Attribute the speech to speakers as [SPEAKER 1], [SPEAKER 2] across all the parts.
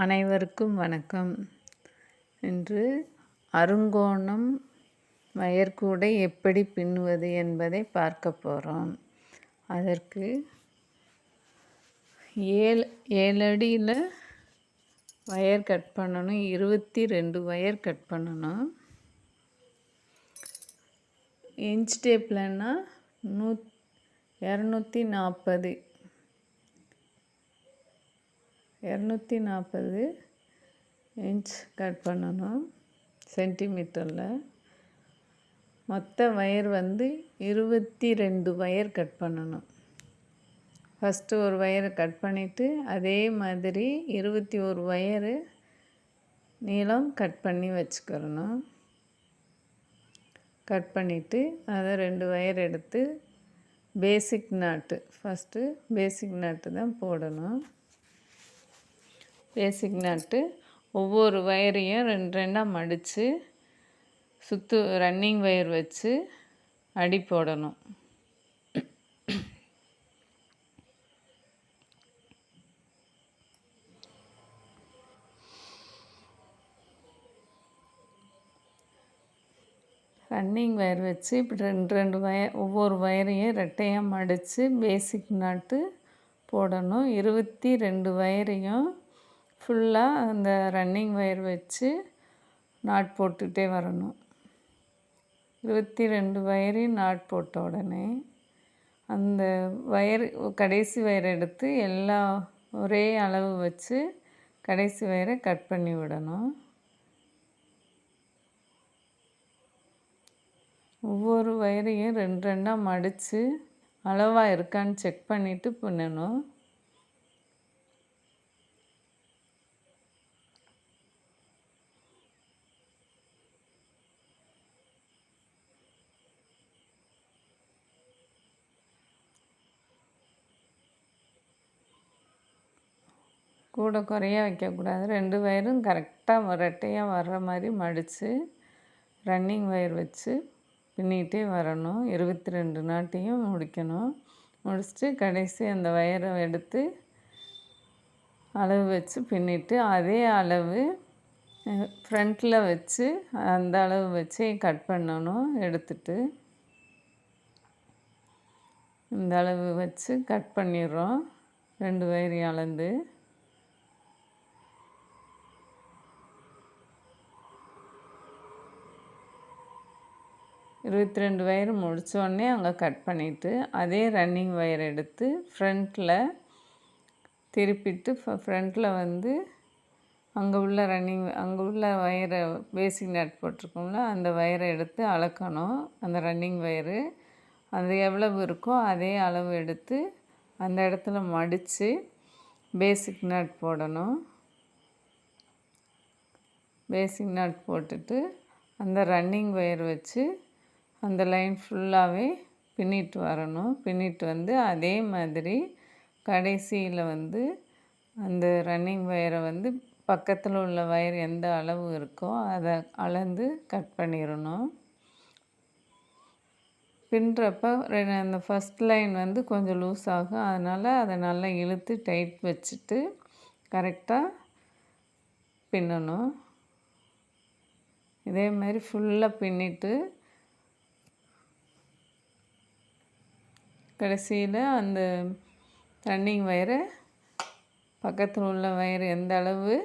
[SPEAKER 1] அனைவருக்கும் வணக்கம். இன்று அருங்கோணம் வயர்கூடை எப்படி பின்னுவது என்பதை பார்க்க போகிறோம். அதற்கு 7 அடியில் வயர் கட் பண்ணணும். 22 வயர் கட் பண்ணணும். இன்ச் டேப்லன்னா 240 இன்ச் கட் பண்ணணும் சென்டிமீட்டரில். மொத்த வயர் 22 வயர் கட் பண்ணணும். ஃபஸ்ட்டு ஒரு வயரை கட் பண்ணிவிட்டு அதே மாதிரி 21 வயரு நீளம் கட் பண்ணி வச்சுக்கிறணும். கட் பண்ணிவிட்டு அதை 2 வயர் எடுத்து பேசிக் நாட்டு ஃபஸ்ட்டு பேசிக் நாட்டு தான் போடணும். பேசிக் நாட்டு ஒவ்வொரு வயரையும் 2 மடித்து ரன்னிங் வயர் வச்சு அடி போடணும். ரன்னிங் வயர் வச்சு இப்படி 2 வயர் ஒவ்வொரு வயரையும் ரெட்டையாக மடித்து பேசிக் நாட்டு போடணும். 22 வயரையும் ஃபுல்லாக அந்த ரன்னிங் வயர் வச்சு நாட் போட்டுகிட்டே வரணும். 22 வயரையும் நாட் போட்ட உடனே அந்த கடைசி வயரை எடுத்து எல்லாம் ஒரே அளவு வச்சு கடைசி வயரை கட் பண்ணி விடணும். ஒவ்வொரு வயரையும் 2 மடித்து அளவாக இருக்கான்னு செக் பண்ணிவிட்டு பின்னணும். கூட குறைய வைக்கக்கூடாது. 2 வயரும் கரெக்டாக ரெட்டையாக வர்ற மாதிரி மடித்து ரன்னிங் வயர் வச்சு பின்னிகிட்டே வரணும். 22 நாட்டையும் முடிக்கணும். முடிச்சுட்டு கடைசி அந்த வயரை எடுத்து அளவு வச்சு பின்னிட்டு அதே அளவு ஃப்ரண்ட்டில் வச்சு அந்த அளவு வச்சு கட் பண்ணணும். எடுத்துட்டு இந்த அளவு வச்சு கட் பண்ணிடுறோம். 2 வயரையும் அளந்து இருபத்தி 2 வயர் முடித்தோடனே அங்கே கட் பண்ணிவிட்டு அதே ரன்னிங் வயர் எடுத்து ஃப்ரண்ட்டில் திருப்பிட்டு ஃப்ரண்ட்டில் அங்கே உள்ள வயரை பேசிக் நாட் போட்டிருக்கோம்ல அந்த வயரை எடுத்து அளக்கணும். அந்த ரன்னிங் வயரு அது எவ்வளவு இருக்கோ அதே அளவு எடுத்து அந்த இடத்துல மடித்து பேசிக் நாட் போடணும். பேசிக் நாட் போட்டுட்டு அந்த ரன்னிங் வயர் வச்சு அந்த லைன் ஃபுல்லாகவே பின்னிட்டு வரணும். பின்னிட்டு அதே மாதிரி கடைசியில் அந்த ரன்னிங் வயரை பக்கத்தில் உள்ள வயர் எந்த அளவு இருக்கோ அதை அளந்து கட் பண்ணிடணும். பின்னுறப்ப அந்த ஃபஸ்ட் லைன் கொஞ்சம் லூஸ் ஆகும். அதனால் அதை நல்லா இழுத்து டைட் வச்சுட்டு கரெக்டாக பின்னணும். இதே மாதிரி ஃபுல்லாக பின்னிட்டு கடைசியில் அந்த ரன்னிங் வயரை பக்கத்தில் உள்ள வயர் எந்த அளவு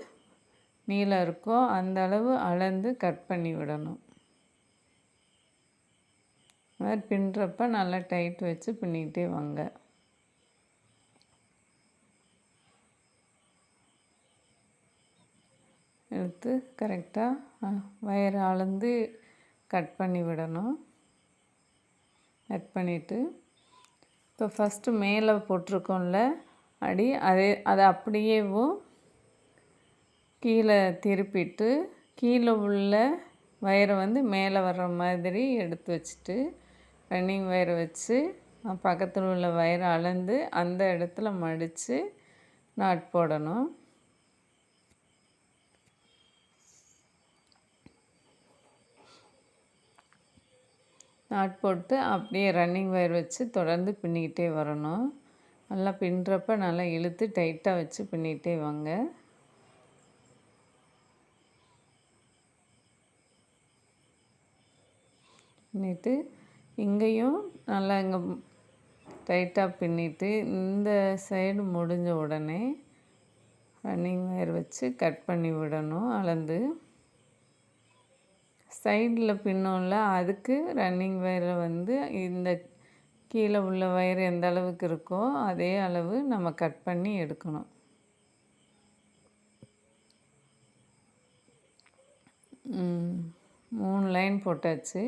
[SPEAKER 1] நீளம் இருக்கோ அந்த அளவு அளந்து கட் பண்ணி விடணும். மாதிரி பின்னுறப்ப நல்லா டைட் வச்சு பின்னிக்கிட்டே வாங்க. எடுத்து கரெக்டாக வயரை அளந்து கட் பண்ணி விடணும். கட் பண்ணிவிட்டு இப்போ ஃபஸ்ட்டு மேலே போட்டிருக்கோம்ல அடி அதை அப்படியேவும் கீழே திருப்பிட்டு கீழே உள்ள வயரை மேலே வர்ற மாதிரி எடுத்து வச்சுட்டு ரன்னிங் வயரை வச்சு பக்கத்தில் உள்ள வயரை அளந்து அந்த இடத்துல மடித்து நாட் போடணும். நாட் போட்டு அப்படியே ரன்னிங் வயர் வச்சு தொடர்ந்து பின்னிக்கிட்டே வரணும். நல்லா பின்னுறப்ப நல்லா இழுத்து டைட்டாக வச்சு பின்னிக்கிட்டே வாங்க. பின்னிட்டு இங்கேயும் நல்லா இங்கே டைட்டாக பின்னிட்டு இந்த சைடு முடிஞ்ச உடனே ரன்னிங் ஒயர் வச்சு கட் பண்ணி விடணும். அளந்து சைடில் பின்னோம்ல, அதுக்கு ரன்னிங் ஒயரை வந்து இந்த கீழே உள்ள ஒயர் எந்த அளவுக்கு இருக்கோ அதே அளவு நம்ம கட் பண்ணி எடுக்கணும். மூணு லைன் போட்டாச்சு.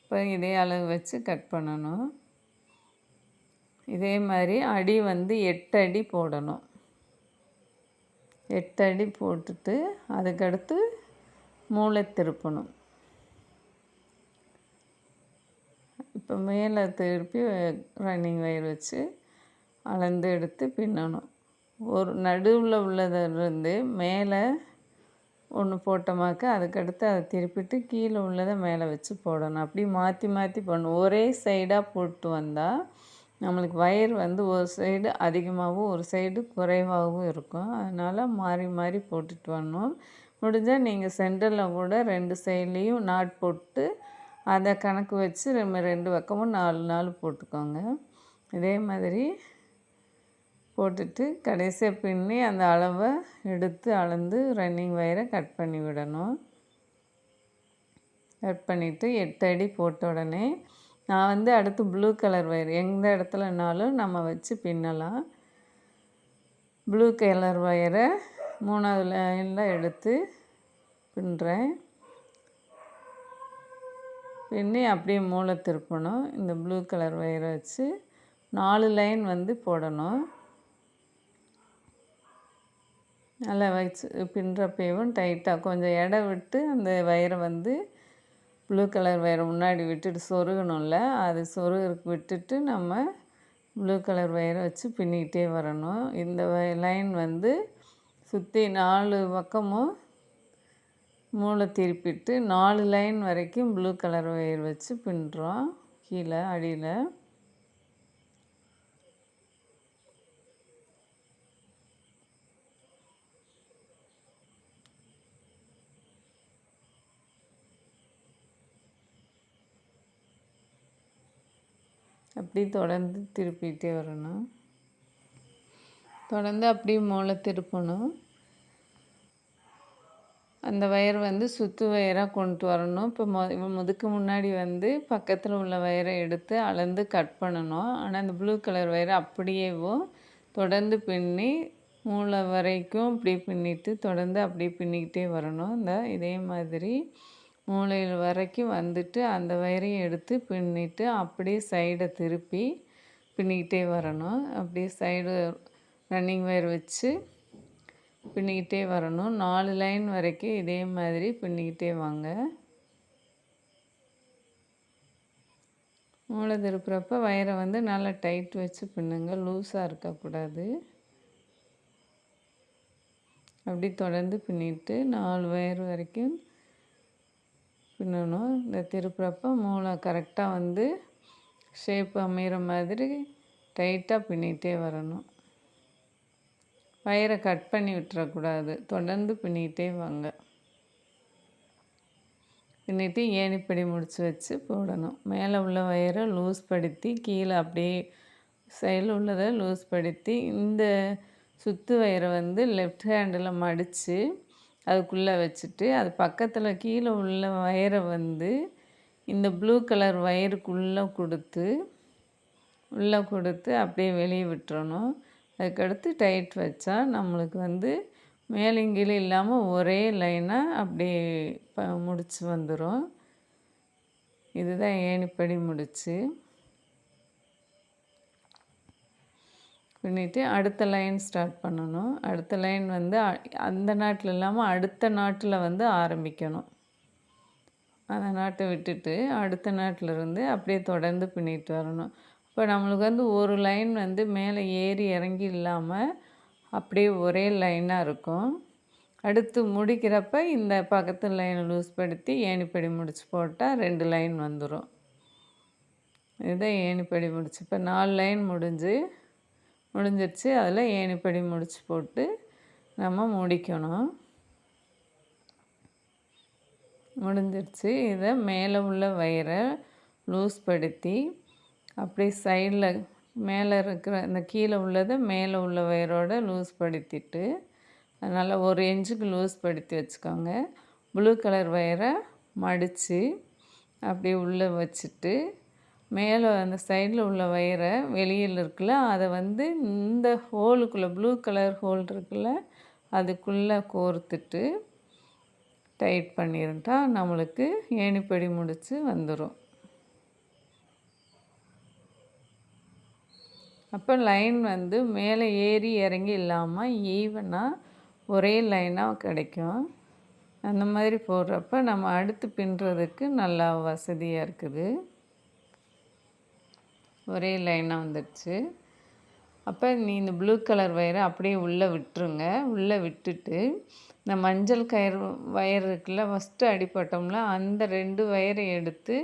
[SPEAKER 1] இப்போ இதே அளவு வச்சு கட் பண்ணணும். இதே மாதிரி அடி வந்து 8 அடி போடணும். 8 அடி போட்டுட்டு அதுக்கடுத்து மூளை திருப்பணும். இப்போ மேலே திருப்பி ரன்னிங் ஒயர் வச்சு அளந்து எடுத்து பின்னணும். ஒரு நடுவில் உள்ளதிலிருந்து மேலே ஒன்று போட்டோமாக்க அதுக்கடுத்து அதை திருப்பிட்டு கீழே உள்ளதை மேலே வச்சு போடணும். அப்படி மாற்றி மாற்றி போடணும். ஒரே சைடாக போட்டு வந்தால் நம்மளுக்கு ஒயர் வந்து ஒரு சைடு அதிகமாகவும் ஒரு சைடு குறைவாகவும் இருக்கும். அதனால் மாறி மாறி போட்டுட்டு வரணும். முடிஞ்சால் நீங்கள் சென்டரில் கூட 2 சைட்லேயும் நாட் போட்டு அதை கணக்கு வச்சு 2 பக்கமும் 4 போட்டுக்கோங்க. இதே மாதிரி போட்டுட்டு கடைசியாக பின்னி அந்த அளவை எடுத்து அளந்து ரன்னிங் ஒயரை கட் பண்ணி விடணும். கட் பண்ணிவிட்டு 8 அடி போட்ட உடனே நான் வந்து அடுத்து ப்ளூ கலர் ஒயர் எந்த இடத்துலனாலும் நம்ம வச்சு பின்னலாம். ப்ளூ கலர் ஒயரை 3வது லைனில் எடுத்து பின்னுறேன். பின்னி அப்படியே மூளை திருப்பணும். இந்த ப்ளூ கலர் ஒயரை வச்சு 4 லைன் வந்து போடணும். நல்லா வச்சு பின்னுறப்பையும் டைட்டாக கொஞ்சம் எடை விட்டு அந்த ஒயரை வந்து ப்ளூ கலர் ஒயரை முன்னாடி விட்டுட்டு சொருகணும்ல, அது சொருகிறதுக்கு விட்டுட்டு நம்ம ப்ளூ கலர் ஒயரை வச்சு பின்னிக்கிட்டே வரணும். இந்த லைன் வந்து சுற்றி 4 பக்கமும் மூளை திருப்பிட்டு 4 லைன் வரைக்கும் ப்ளூ கலர் ஒயர் வச்சு பின்னுறோம் கீழே அடியில். அப்படி தொடர்ந்து திருப்பிகிட்டே வரணும். தொடர்ந்து அப்படியே மூளை திருப்பணும். அந்த ஒயர் வந்து சுற்று ஒயராக கொண்டு வரணும். இப்போ முதுக்கு முன்னாடி வந்து பக்கத்தில் உள்ள ஒயரை எடுத்து அளந்து கட் பண்ணணும். ஆனால் அந்த ப்ளூ கலர் ஒயரை அப்படியேவும் தொடர்ந்து பின்னி மூளை வரைக்கும் இப்படி பின்னிட்டு தொடர்ந்து அப்படியே பின்னிக்கிட்டே வரணும். இதே மாதிரி மூளையில் வரைக்கும் வந்துட்டு அந்த ஒயரையும் எடுத்து பின்னிட்டு அப்படியே சைடை திருப்பி பின்னிக்கிட்டே வரணும். அப்படியே சைடு ரன்னிங் ஒயர் வச்சு பின்னிக்கிட்டே வரணும். 4 லைன் வரைக்கும் இதே மாதிரி பின்னிக்கிட்டே வாங்க. மூளை திருப்புறப்ப ஒயரை வந்து நல்லா டைட் வச்சு பின்னுங்க, லூஸாக இருக்கக்கூடாது. அப்படி தொடர்ந்து பின்னிட்டு 4 ஒயர் வரைக்கும் பின்னணும். இந்த திருப்புறப்ப மூளை கரெக்டாக வந்து ஷேப் அமைகிற மாதிரி டைட்டாக பின்னிகிட்டே வரணும். ஒயரை கட் பண்ணி விட்டுறக்கூடாது. தொடர்ந்து பின்னிக்கிட்டே வாங்க. பின்னிட்டு ஏணிப்படி முடிச்சு வச்சு போடணும். மேலே உள்ள ஒயரை லூஸ் படுத்தி கீழே அப்படியே சைடில் உள்ளதை லூஸ் படுத்தி இந்த சுற்று ஒயரை வந்து லெஃப்ட் ஹேண்டில் மடித்து அதுக்குள்ளே வச்சுட்டு அது பக்கத்தில் கீழே உள்ள ஒயரை வந்து இந்த ப்ளூ கலர் ஒயருக்குள்ளே கொடுத்து அப்படியே வெளியே விட்டுறணும். அதுக்கடுத்து டைட் வச்சா நம்மளுக்கு வந்து மேலங்கீழே இல்லாமல் ஒரே லைனாக அப்படியே முடிச்சு வந்துடும். இதுதான் ஏணிப்படி முடிச்சு. பின்னிட்டு அடுத்த லைன் ஸ்டார்ட் பண்ணணும். அடுத்த லைன் வந்து அந்த நாட்டில் இல்லாமல் அடுத்த நாட்டில் வந்து ஆரம்பிக்கணும். அந்த நாட்டை விட்டுட்டு அடுத்த நாட்டிலேருந்து அப்படியே தொடர்ந்து பின்னிட்டு வரணும். இப்போ நம்மளுக்கு வந்து ஒரு லைன் வந்து மேலே ஏறி இறங்கி இல்லாமல் அப்படியே ஒரே லைனாக இருக்கும். அடுத்து முடிக்கிறப்ப இந்த பக்கத்து லைனை லூஸ் படுத்தி ஏணிப்படி முடிச்சு போட்டால் 2 லைன் வந்துடும். இதுதான் ஏணிப்படி முடிச்சு. இப்போ 4 லைன் முடிஞ்சிருச்சு. அதில் ஏணிப்படி முடிச்சு போட்டு நம்ம முடிக்கணும். முடிஞ்சிருச்சு. இதை மேலே உள்ள ஒயரை லூஸ் படுத்தி அப்படியே சைடில் மேலே இருக்கிற இந்த கீழே உள்ளதை மேலே உள்ள வயரோட லூஸ் படுத்திட்டு, அதனால் 1 இன்ச்சுக்கு லூஸ் படுத்தி வச்சுக்கோங்க. ப்ளூ கலர் வயரை மடித்து அப்படியே உள்ளே வச்சுட்டு, மேலே அந்த சைடில் உள்ள வயரை வெளியில் இருக்குல்ல, அதை வந்து இந்த ஹோலுக்குள்ளே ப்ளூ கலர் ஹோல் இருக்குல்ல, அதுக்குள்ளே கோர்த்துட்டு டைட் பண்ணிருந்தா நம்மளுக்கு ஏணிப்படி முடிச்சு வந்துடும். அப்போ லைன் வந்து மேலே ஏறி இறங்கி இல்லாமல் ஈவனாக ஒரே லைனாக கிடைக்கும். அந்த மாதிரி போடுறப்ப நம்ம அடுத்து பின்னுறதுக்கு நல்லா வசதியாக இருக்குது. ஒரே லைனாக வந்துடுச்சு. அப்போ இந்த ப்ளூ கலர் வயரை அப்படியே உள்ளே விட்டுருங்க. உள்ளே விட்டுட்டு இந்த மஞ்சள் கயிறு வயர் இருக்குல்ல, ஃபஸ்ட்டு அடிப்பட்டோம்ல, அந்த 2 வயரை எடுத்து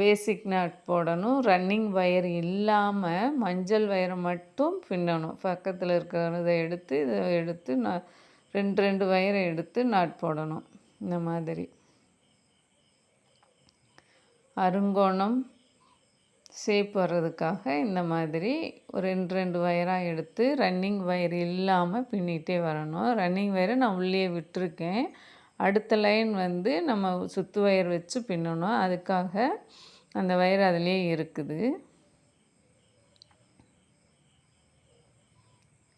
[SPEAKER 1] பேசிக் நாட் போடணும். ரன்னிங் வயர் இல்லாமல் மஞ்சள் வயரை மட்டும் பின்னணும். பக்கத்தில் இருக்கிறத எடுத்து இதை எடுத்து நான் 2 வயரை எடுத்து நாட் போடணும். இந்த மாதிரி அருங்கோணம் ஷேப் வர்றதுக்காக இந்த மாதிரி ஒரு 2 வயராக எடுத்து ரன்னிங் வயர் இல்லாமல் பின்னிகிட்டே வரணும். ரன்னிங் வயரை நான் உள்ளே விட்டுருக்கேன். அடுத்த லைன் வந்து நம்ம சுற்று வயர் வச்சு பின்னணும். அதுக்காக அந்த வயர் அதிலே இருக்குது.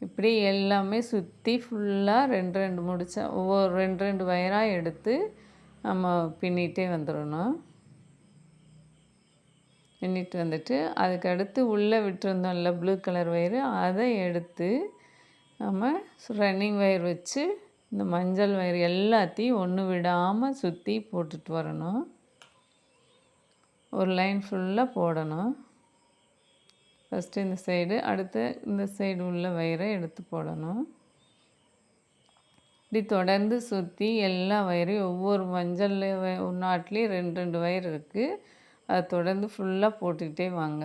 [SPEAKER 1] இப்படி எல்லாமே சுற்றி ஃபுல்லாக 2 முடிச்சா ஒவ்வொரு 2 வயராக எடுத்து நம்ம பின்னிகிட்டே வந்துடணும். பின்னிட்டு வந்துட்டு அதுக்கு அடுத்து உள்ளே விட்டுருந்தோம்ல ப்ளூ கலர் வயரு, அதை எடுத்து நம்ம ரன்னிங் வயர் வச்சு இந்த மஞ்சள் வயர் எல்லாத்தையும் ஒன்று விடாமல் சுற்றி போட்டுட்டு வரணும். ஒரு லைன் ஃபுல்லாக போடணும். ஃபஸ்ட்டு இந்த சைடு, அடுத்து இந்த சைடு உள்ள வயரை எடுத்து போடணும். இப்படி தொடர்ந்து சுற்றி எல்லா வயரையும் ஒவ்வொரு மஞ்சள் நாட்லேயும் 2 வயர் இருக்குது. அதை தொடர்ந்து ஃபுல்லாக போட்டுக்கிட்டே வாங்க.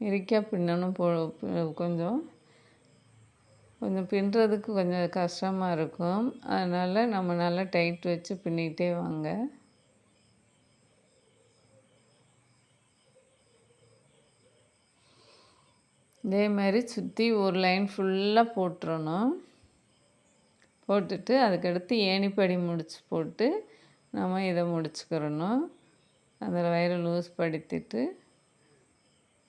[SPEAKER 1] இறுக்கியாக பின்னணும். கொஞ்சம் பின்னுறதுக்கு கொஞ்சம் கஷ்டமாக இருக்கும். அதனால் நம்ம நல்லா டைட் வச்சு பின்னிக்கிட்டே வாங்க. இதே மாதிரி சுற்றி ஒரு லைன் ஃபுல்லாக போட்டுறணும். போட்டுட்டு அதுக்கடுத்து ஏணிப்படி முடிச்சு போட்டு நம்ம இதை முடிச்சுக்கிறணும். அதில் வயரை லூஸ் படுத்திட்டு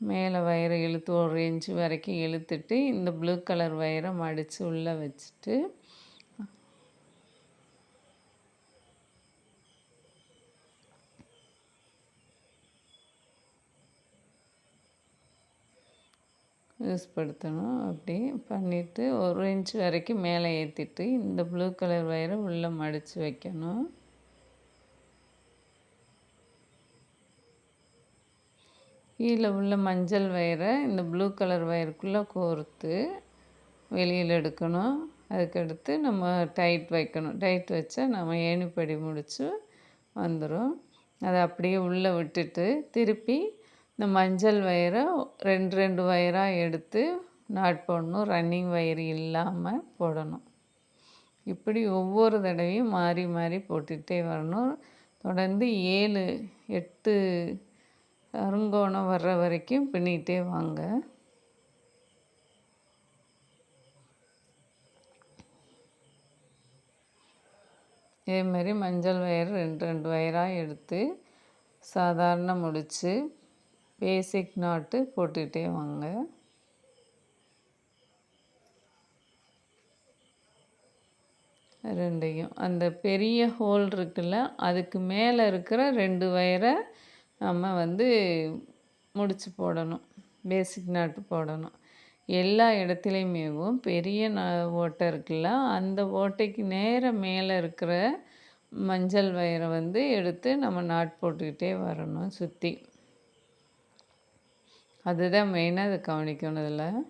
[SPEAKER 1] மேலே வயரை இழுத்து 1 இன்ச்சு வரைக்கும் இழுத்துட்டு இந்த ப்ளூ கலர் வயரை மடித்து உள்ளே வச்சுட்டு யூஸ் படுத்தணும். அப்படி பண்ணிவிட்டு 1 இன்ச்சு வரைக்கும் மேலே ஏற்றிட்டு இந்த ப்ளூ கலர் வயரை உள்ளே மடித்து வைக்கணும். கீழே உள்ள மஞ்சள் வயரை இந்த ப்ளூ கலர் வயருக்குள்ளே கோர்த்து வெளியில் எடுக்கணும். அதுக்கடுத்து நம்ம டைட் வைக்கணும். டைட் வச்சா நம்ம ஏணிப்படி முடிச்சு வந்துடும். அதை அப்படியே உள்ளே விட்டுட்டு திருப்பி இந்த மஞ்சள் வயரை 2 வயராக எடுத்து நாட் போடணும். ரன்னிங் வயர் இல்லாமல் போடணும். இப்படி ஒவ்வொரு தடவையும் மாறி மாறி போட்டுகிட்டே வரணும். தொடர்ந்து 7, 8 அருங்கோணம் வர்ற வரைக்கும் பின்னிகிட்டே வாங்க. இதேமாரி மஞ்சள் வயர் 2 வயராக எடுத்து சாதாரண முடிச்சு பேசிக் நாட்டு போட்டுக்கிட்டே வாங்க. ரெண்டையும் அந்த பெரிய ஹோல் இருக்குல்ல, அதுக்கு மேலே இருக்கிற 2 வயரை நம்ம முடிச்சு போடணும். பேசிக் நாட்டு போடணும். எல்லா இடத்துலையுமேவும் பெரிய ஓட்டை இருக்குல்ல, அந்த ஓட்டைக்கு நேராக மேலே இருக்கிற மஞ்சள் வயரை எடுத்து நம்ம நாட் போட்டுக்கிட்டே வரணும் சுற்றி. அதுதான் மெயினாக அதை கவனிக்கணும். இதில்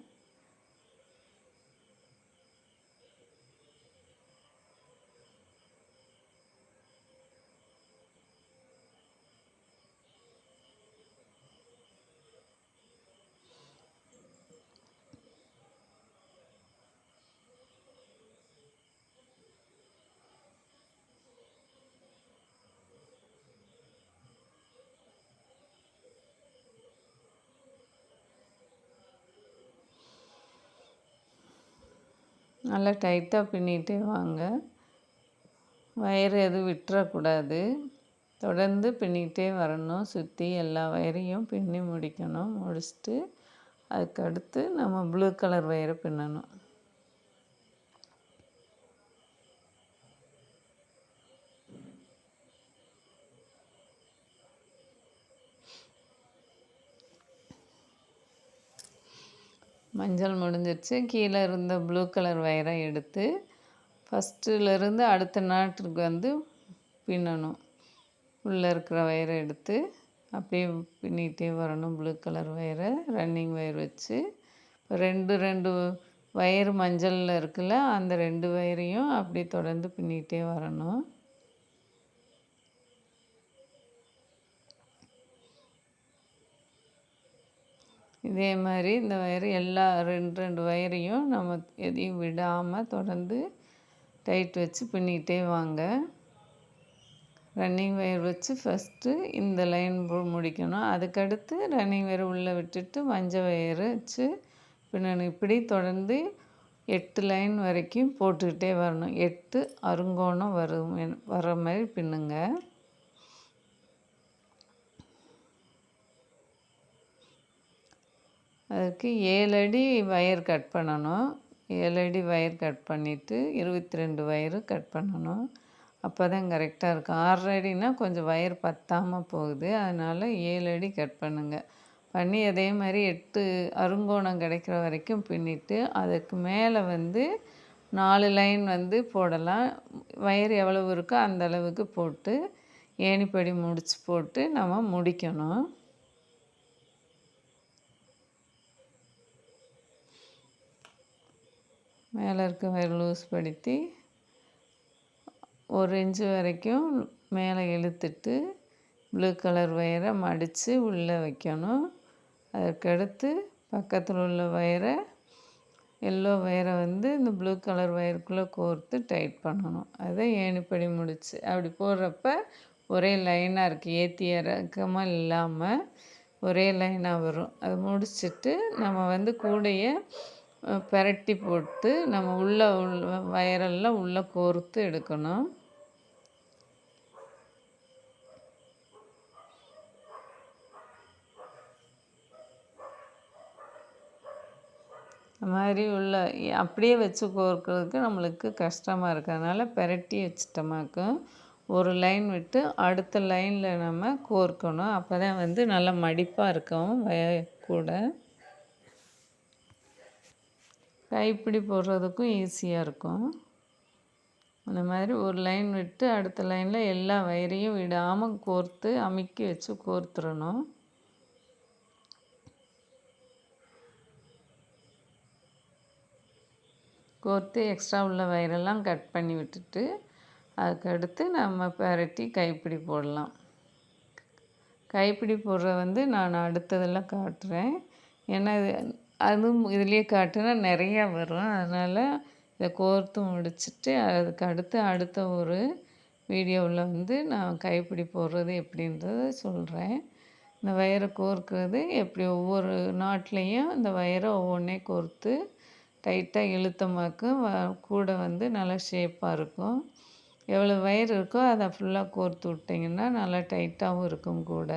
[SPEAKER 1] நல்லா டைட்டாக பின்னிகிட்டே வாங்க. வயர் எதுவும் விட்டுறக்கூடாது. தொடர்ந்து பின்னிக்கிட்டே வரணும். சுற்றி எல்லா வயரையும் பின்னி முடிக்கணும். முடிச்சுட்டு அதுக்கடுத்து நம்ம ப்ளூ கலர் வயரை பின்னணும். மஞ்சள் முடிஞ்சிருச்சு. கீழே இருந்த ப்ளூ கலர் வயரை எடுத்து ஃபஸ்ட்டுலேருந்து அடுத்த நாட்டுக்கு வந்து பின்னணும். உள்ளே இருக்கிற வயரை எடுத்து அப்படியே பின்னிகிட்டே வரணும். ப்ளூ கலர் வயரை ரன்னிங் வயர் வச்சு ரெண்டு வயர் மஞ்சளில் இருக்குல்ல, அந்த 2 வயரையும் அப்படியே தொடர்ந்து பின்னிகிட்டே வரணும். இதே மாதிரி இந்த வயர் எல்லா 2 வயரையும் நம்ம எதையும் விடாமல் தொடர்ந்து டைட் வச்சு பின்னிகிட்டே வாங்க. ரன்னிங் வயர் வச்சு ஃபஸ்ட்டு இந்த லைன் முடிக்கணும். அதுக்கடுத்து ரன்னிங் வயர் உள்ளே விட்டுட்டு மஞ்சள் வயர் வச்சு பின்னணும். இப்படி தொடர்ந்து 8 லைன் வரைக்கும் போட்டுக்கிட்டே வரணும். 8 அருங்கோணம் வர மாதிரி பின்னுங்க. அதுக்கு 7 அடி வயர் கட் பண்ணணும். 7 அடி வயர் கட் பண்ணிவிட்டு 22 வயரு கட் பண்ணணும். அப்போ தான் கரெக்டாக இருக்கும். 6 அடினா கொஞ்சம் வயர் பத்தாமல் போகுது. அதனால் 7 அடி கட் பண்ணுங்கள். பண்ணி அதே மாதிரி 8 அருங்கோணம் கிடைக்கிற வரைக்கும் பின்னிட்டு அதுக்கு மேலே வந்து 4 லைன் வந்து போடலாம். வயர் எவ்வளவு இருக்கோ அந்த அளவுக்கு போட்டு ஏணிப்படி முடிச்சு போட்டு நம்ம முடிக்கணும். மேலே இருக்க வயர் லூஸ் படுத்தி 1 இன்ச்சு வரைக்கும் மேலே இழுத்துட்டு ப்ளூ கலர் வயரை மடித்து உள்ளே வைக்கணும். அதுக்கடுத்து பக்கத்தில் உள்ள வயரை எல்லோ வயரை வந்து இந்த ப்ளூ கலர் வயருக்குள்ளே கோர்த்து டைட் பண்ணணும். அதை ஏணிப்படி முடிச்சு அப்படி போடுறப்ப ஒரே லைனாக இருக்குது. ஏற்றி இறக்கமாக இல்லாமல் ஒரே லைனாக வரும். அதை முடிச்சுட்டு நம்ம வந்து கூடையை பெரட்டி போட்டு நம்ம உள்ள வயரெல்லாம் உள்ளே கோர்த்து எடுக்கணும். அது மாதிரி அப்படியே வச்சு கோர்க்கிறதுக்கு நம்மளுக்கு கஷ்டமாக இருக்கிறதுனால பெரட்டி வச்சிட்டோமாக்கும் ஒரு லைன் விட்டு அடுத்த லைனில் நம்ம கோர்க்கணும். அப்போ தான் வந்து நல்லா மடிப்பாக இருக்கும் கூட. கைப்பிடி போடுறதுக்கும் ஈஸியாக இருக்கும். அந்த மாதிரி ஒரு லைன் விட்டு அடுத்த லைனில் எல்லா வயரையும் விடாமல் கோர்த்து அமுக்கி வச்சு கோர்த்துடணும். கோர்த்து எக்ஸ்ட்ரா உள்ள வயரெல்லாம் கட் பண்ணி விட்டுட்டு அதுக்கடுத்து நம்ம பெரட்டி கைப்பிடி போடலாம். கைப்பிடி போடுற வந்து நான் அடுத்ததெல்லாம் காட்டுறேன். ஏன்னா அதுவும் இதுலேயே காட்டுனா நிறையா வரும். அதனால் இதை கோர்த்து முடிச்சுட்டு அதுக்கு அடுத்த ஒரு வீடியோவில் வந்து நான் கைப்பிடி போடுறது எப்படின்றத சொல்கிறேன். இந்த வயரை கோர்க்கிறது எப்படி ஒவ்வொரு நாட்லேயும் இந்த வயரை ஒவ்வொன்றே கோர்த்து டைட்டாக இழுத்தமாக்கும் கூட வந்து நல்லா ஷேப்பாக இருக்கும். எவ்வளோ வயர் இருக்கோ அதை ஃபுல்லாக கோர்த்து விட்டிங்கன்னா நல்லா டைட்டாகவும் இருக்கும் கூட.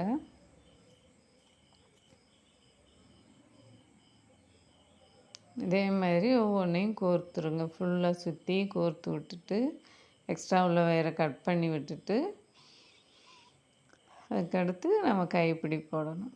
[SPEAKER 1] இதே மாதிரி ஒவ்வொன்றையும் கோர்த்துருங்க. ஃபுல்லாக சுற்றி கோர்த்து விட்டுட்டு எக்ஸ்ட்ரா உள்ள வயரை கட் பண்ணி விட்டுட்டு அதுக்கடுத்து நம்ம கைப்பிடி போடணும்.